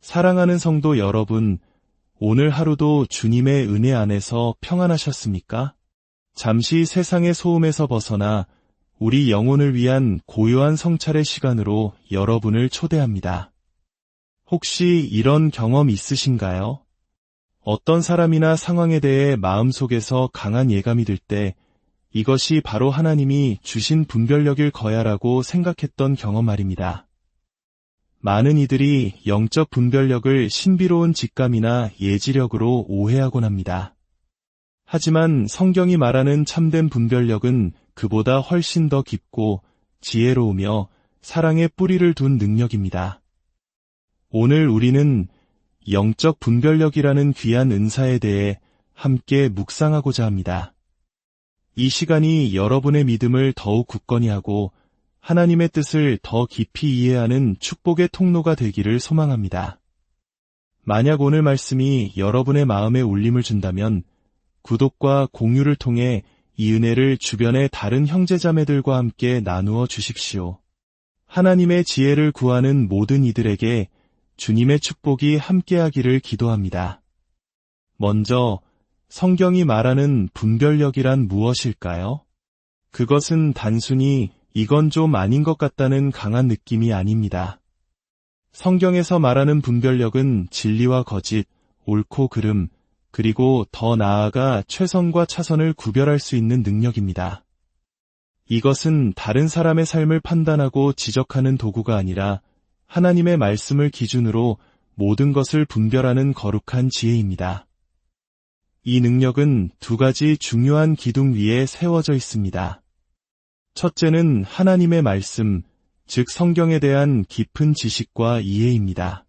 사랑하는 성도 여러분, 오늘 하루도 주님의 은혜 안에서 평안하셨습니까? 잠시 세상의 소음에서 벗어나 우리 영혼을 위한 고요한 성찰의 시간으로 여러분을 초대합니다. 혹시 이런 경험 있으신가요? 어떤 사람이나 상황에 대해 마음속에서 강한 예감이 들 때 이것이 바로 하나님이 주신 분별력일 거야라고 생각했던 경험 말입니다. 많은 이들이 영적 분별력을 신비로운 직감이나 예지력으로 오해하곤 합니다. 하지만 성경이 말하는 참된 분별력은 그보다 훨씬 더 깊고 지혜로우며 사랑의 뿌리를 둔 능력입니다. 오늘 우리는 영적 분별력이라는 귀한 은사에 대해 함께 묵상하고자 합니다. 이 시간이 여러분의 믿음을 더욱 굳건히 하고 하나님의 뜻을 더 깊이 이해하는 축복의 통로가 되기를 소망합니다. 만약 오늘 말씀이 여러분의 마음에 울림을 준다면 구독과 공유를 통해 이 은혜를 주변의 다른 형제자매들과 함께 나누어 주십시오. 하나님의 지혜를 구하는 모든 이들에게 주님의 축복이 함께하기를 기도합니다. 먼저 성경이 말하는 분별력이란 무엇일까요? 그것은 단순히 이건 좀 아닌 것 같다는 강한 느낌이 아닙니다. 성경에서 말하는 분별력은 진리와 거짓, 옳고 그름, 그리고 더 나아가 최선과 차선을 구별할 수 있는 능력입니다. 이것은 다른 사람의 삶을 판단하고 지적하는 도구가 아니라 하나님의 말씀을 기준으로 모든 것을 분별하는 거룩한 지혜입니다. 이 능력은 두 가지 중요한 기둥 위에 세워져 있습니다. 첫째는 하나님의 말씀, 즉 성경에 대한 깊은 지식과 이해입니다.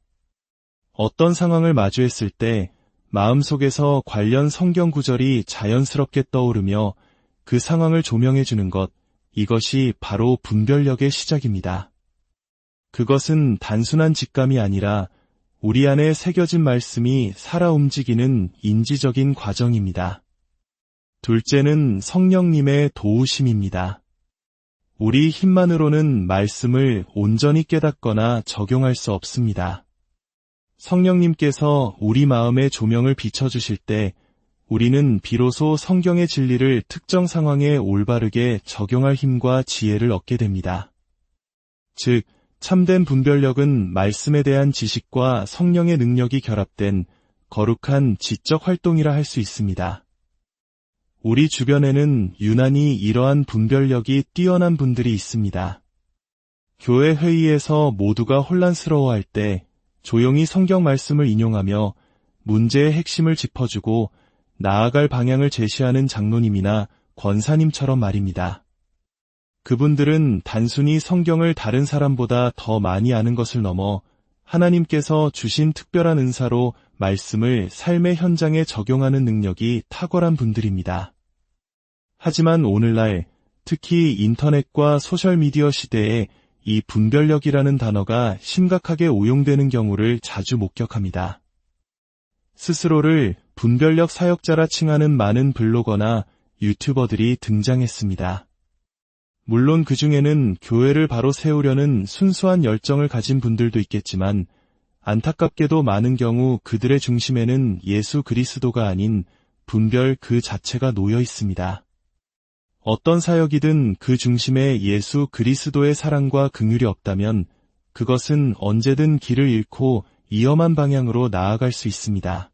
어떤 상황을 마주했을 때 마음속에서 관련 성경 구절이 자연스럽게 떠오르며 그 상황을 조명해 주는 것, 이것이 바로 분별력의 시작입니다. 그것은 단순한 직감이 아니라 우리 안에 새겨진 말씀이 살아 움직이는 인지적인 과정입니다. 둘째는 성령님의 도우심입니다. 우리 힘만으로는 말씀을 온전히 깨닫거나 적용할 수 없습니다. 성령님께서 우리 마음에 조명을 비춰주실 때 우리는 비로소 성경의 진리를 특정 상황에 올바르게 적용할 힘과 지혜를 얻게 됩니다. 즉, 참된 분별력은 말씀에 대한 지식과 성령의 능력이 결합된 거룩한 지적 활동이라 할 수 있습니다. 우리 주변에는 유난히 이러한 분별력이 뛰어난 분들이 있습니다. 교회 회의에서 모두가 혼란스러워할 때 조용히 성경 말씀을 인용하며 문제의 핵심을 짚어주고 나아갈 방향을 제시하는 장로님이나 권사님처럼 말입니다. 그분들은 단순히 성경을 다른 사람보다 더 많이 아는 것을 넘어 하나님께서 주신 특별한 은사로 말씀을 삶의 현장에 적용하는 능력이 탁월한 분들입니다. 하지만 오늘날 특히 인터넷과 소셜미디어 시대에 이 분별력이라는 단어가 심각하게 오용되는 경우를 자주 목격합니다. 스스로를 분별력 사역자라 칭하는 많은 블로거나 유튜버들이 등장했습니다. 물론 그 중에는 교회를 바로 세우려는 순수한 열정을 가진 분들도 있겠지만 안타깝게도 많은 경우 그들의 중심에는 예수 그리스도가 아닌 분별 그 자체가 놓여 있습니다. 어떤 사역이든 그 중심에 예수 그리스도의 사랑과 긍휼이 없다면 그것은 언제든 길을 잃고 위험한 방향으로 나아갈 수 있습니다.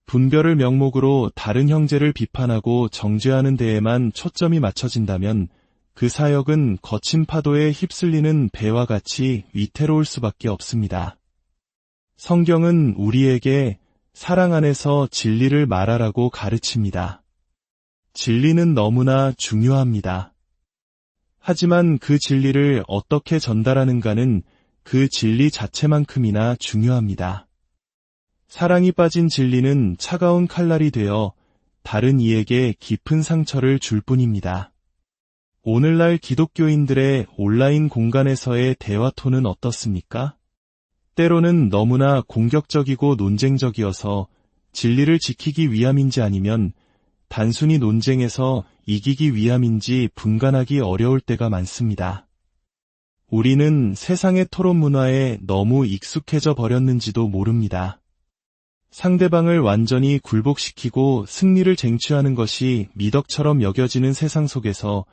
분별을 명목으로 다른 형제를 비판하고 정죄하는 데에만 초점이 맞춰진다면 그 사역은 거친 파도에 휩쓸리는 배와 같이 위태로울 수밖에 없습니다. 성경은 우리에게 사랑 안에서 진리를 말하라고 가르칩니다. 진리는 너무나 중요합니다. 하지만 그 진리를 어떻게 전달하는가는 그 진리 자체만큼이나 중요합니다. 사랑이 빠진 진리는 차가운 칼날이 되어 다른 이에게 깊은 상처를 줄 뿐입니다. 오늘날 기독교인들의 온라인 공간에서의 대화 톤은 어떻습니까? 때로는 너무나 공격적이고 논쟁적이어서 진리를 지키기 위함인지 아니면 단순히 논쟁에서 이기기 위함인지 분간하기 어려울 때가 많습니다. 우리는 세상의 토론 문화에 너무 익숙해져 버렸는지도 모릅니다. 상대방을 완전히 굴복시키고 승리를 쟁취하는 것이 미덕처럼 여겨지는 세상 속에서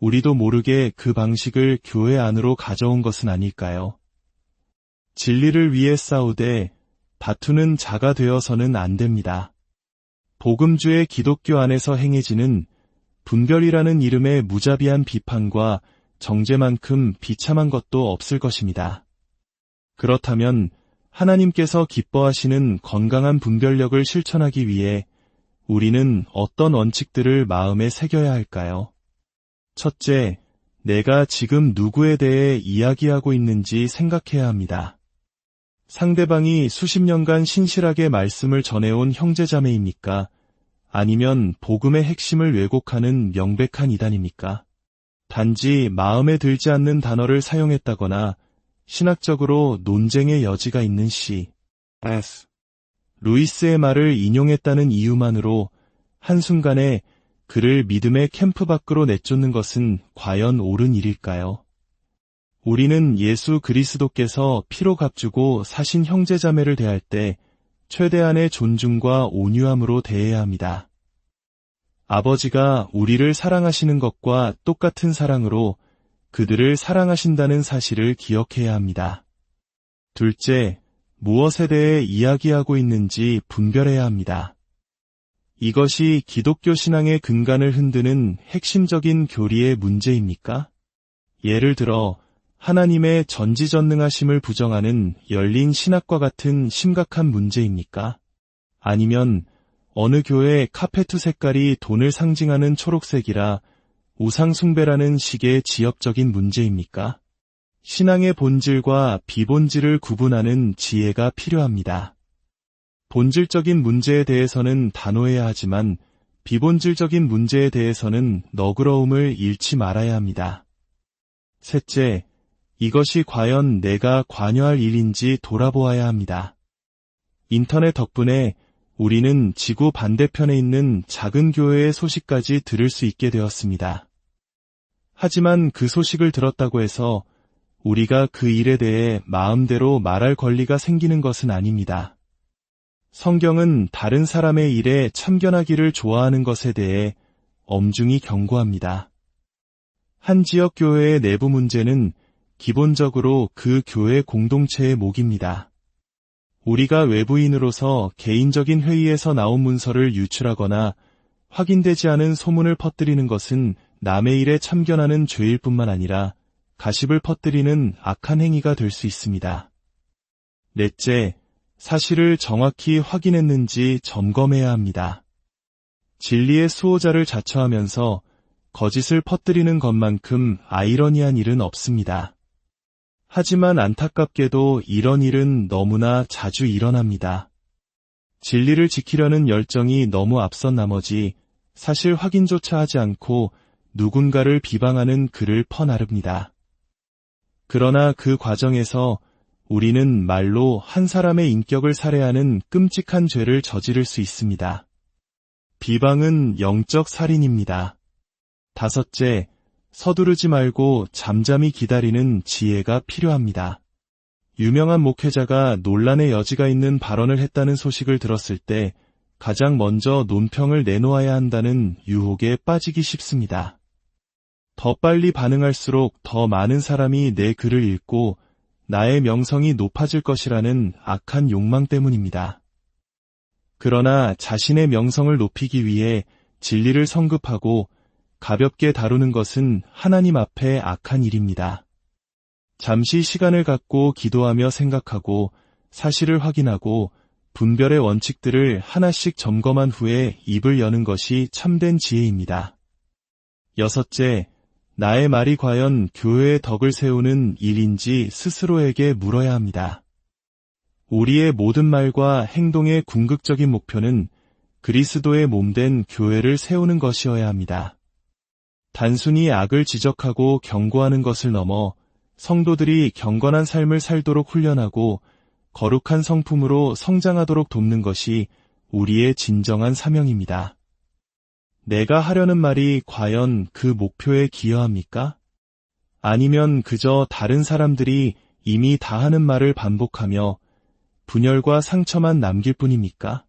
우리도 모르게 그 방식을 교회 안으로 가져온 것은 아닐까요? 진리를 위해 싸우되 다투는 자가 되어서는 안 됩니다. 복음주의 기독교 안에서 행해지는 분별이라는 이름의 무자비한 비판과 정죄만큼 비참한 것도 없을 것입니다. 그렇다면 하나님께서 기뻐하시는 건강한 분별력을 실천하기 위해 우리는 어떤 원칙들을 마음에 새겨야 할까요? 첫째, 내가 지금 누구에 대해 이야기하고 있는지 생각해야 합니다. 상대방이 수십 년간 신실하게 말씀을 전해온 형제자매입니까? 아니면 복음의 핵심을 왜곡하는 명백한 이단입니까? 단지 마음에 들지 않는 단어를 사용했다거나 신학적으로 논쟁의 여지가 있는 C.S. 루이스의 말을 인용했다는 이유만으로 한순간에 그를 믿음의 캠프 밖으로 내쫓는 것은 과연 옳은 일일까요? 우리는 예수 그리스도께서 피로 값주고 사신 형제자매를 대할 때 최대한의 존중과 온유함으로 대해야 합니다. 아버지가 우리를 사랑하시는 것과 똑같은 사랑으로 그들을 사랑하신다는 사실을 기억해야 합니다. 둘째, 무엇에 대해 이야기하고 있는지 분별해야 합니다. 이것이 기독교 신앙의 근간을 흔드는 핵심적인 교리의 문제입니까? 예를 들어 하나님의 전지전능하심을 부정하는 열린 신학과 같은 심각한 문제입니까? 아니면 어느 교회 카페트 색깔이 돈을 상징하는 초록색이라 우상숭배라는 식의 지역적인 문제입니까? 신앙의 본질과 비본질을 구분하는 지혜가 필요합니다. 본질적인 문제에 대해서는 단호해야 하지만 비본질적인 문제에 대해서는 너그러움을 잃지 말아야 합니다. 셋째, 이것이 과연 내가 관여할 일인지 돌아보아야 합니다. 인터넷 덕분에 우리는 지구 반대편에 있는 작은 교회의 소식까지 들을 수 있게 되었습니다. 하지만 그 소식을 들었다고 해서 우리가 그 일에 대해 마음대로 말할 권리가 생기는 것은 아닙니다. 성경은 다른 사람의 일에 참견하기를 좋아하는 것에 대해 엄중히 경고합니다. 한 지역 교회의 내부 문제는 기본적으로 그 교회 공동체의 몫입니다. 우리가 외부인으로서 개인적인 회의에서 나온 문서를 유출하거나 확인되지 않은 소문을 퍼뜨리는 것은 남의 일에 참견하는 죄일 뿐만 아니라 가십을 퍼뜨리는 악한 행위가 될 수 있습니다. 넷째, 사실을 정확히 확인했는지 점검해야 합니다. 진리의 수호자를 자처하면서 거짓을 퍼뜨리는 것만큼 아이러니한 일은 없습니다. 하지만 안타깝게도 이런 일은 너무나 자주 일어납니다. 진리를 지키려는 열정이 너무 앞선 나머지 사실 확인조차 하지 않고 누군가를 비방하는 글을 퍼나릅니다. 그러나 그 과정에서 우리는 말로 한 사람의 인격을 살해하는 끔찍한 죄를 저지를 수 있습니다. 비방은 영적 살인입니다. 다섯째, 서두르지 말고 잠잠히 기다리는 지혜가 필요합니다. 유명한 목회자가 논란의 여지가 있는 발언을 했다는 소식을 들었을 때 가장 먼저 논평을 내놓아야 한다는 유혹에 빠지기 쉽습니다. 더 빨리 반응할수록 더 많은 사람이 내 글을 읽고 나의 명성이 높아질 것이라는 악한 욕망 때문입니다. 그러나 자신의 명성을 높이기 위해 진리를 성급하고 가볍게 다루는 것은 하나님 앞에 악한 일입니다. 잠시 시간을 갖고 기도하며 생각하고 사실을 확인하고 분별의 원칙들을 하나씩 점검한 후에 입을 여는 것이 참된 지혜입니다. 여섯째, 나의 말이 과연 교회의 덕을 세우는 일인지 스스로에게 물어야 합니다. 우리의 모든 말과 행동의 궁극적인 목표는 그리스도의 몸된 교회를 세우는 것이어야 합니다. 단순히 악을 지적하고 경고하는 것을 넘어 성도들이 경건한 삶을 살도록 훈련하고 거룩한 성품으로 성장하도록 돕는 것이 우리의 진정한 사명입니다. 내가 하려는 말이 과연 그 목표에 기여합니까? 아니면 그저 다른 사람들이 이미 다 하는 말을 반복하며 분열과 상처만 남길 뿐입니까?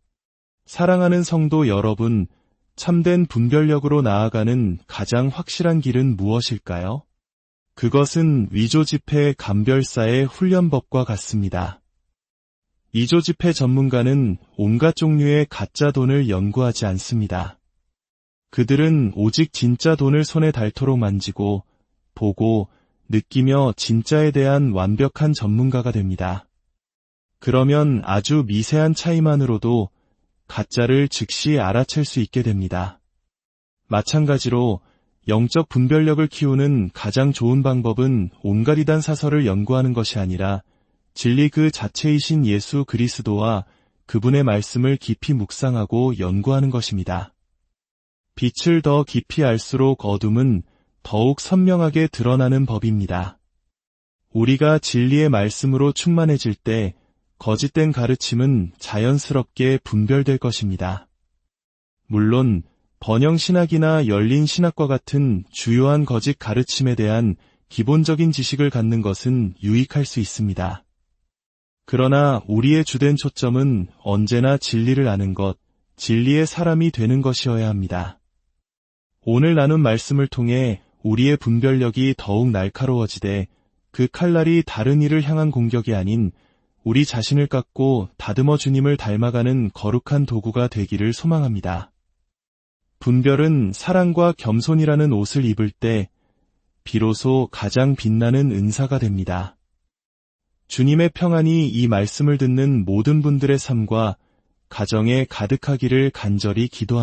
사랑하는 성도 여러분, 참된 분별력으로 나아가는 가장 확실한 길은 무엇일까요? 그것은 위조지폐 감별사의 훈련법과 같습니다. 위조지폐 전문가는 온갖 종류의 가짜 돈을 연구하지 않습니다. 그들은 오직 진짜 돈을 손에 닳도록 만지고, 보고, 느끼며 진짜에 대한 완벽한 전문가가 됩니다. 그러면 아주 미세한 차이만으로도 가짜를 즉시 알아챌 수 있게 됩니다. 마찬가지로 영적 분별력을 키우는 가장 좋은 방법은 온갖 이단 사설을 연구하는 것이 아니라 진리 그 자체이신 예수 그리스도와 그분의 말씀을 깊이 묵상하고 연구하는 것입니다. 빛을 더 깊이 알수록 어둠은 더욱 선명하게 드러나는 법입니다. 우리가 진리의 말씀으로 충만해질 때 거짓된 가르침은 자연스럽게 분별될 것입니다. 물론 번영신학이나 열린신학과 같은 주요한 거짓 가르침에 대한 기본적인 지식을 갖는 것은 유익할 수 있습니다. 그러나 우리의 주된 초점은 언제나 진리를 아는 것, 진리의 사람이 되는 것이어야 합니다. 오늘 나눈 말씀을 통해 우리의 분별력이 더욱 날카로워지되 그 칼날이 다른 이를 향한 공격이 아닌 우리 자신을 깎고 다듬어 주님을 닮아가는 거룩한 도구가 되기를 소망합니다. 분별은 사랑과 겸손이라는 옷을 입을 때 비로소 가장 빛나는 은사가 됩니다. 주님의 평안이 이 말씀을 듣는 모든 분들의 삶과 가정에 가득하기를 간절히 기도합니다.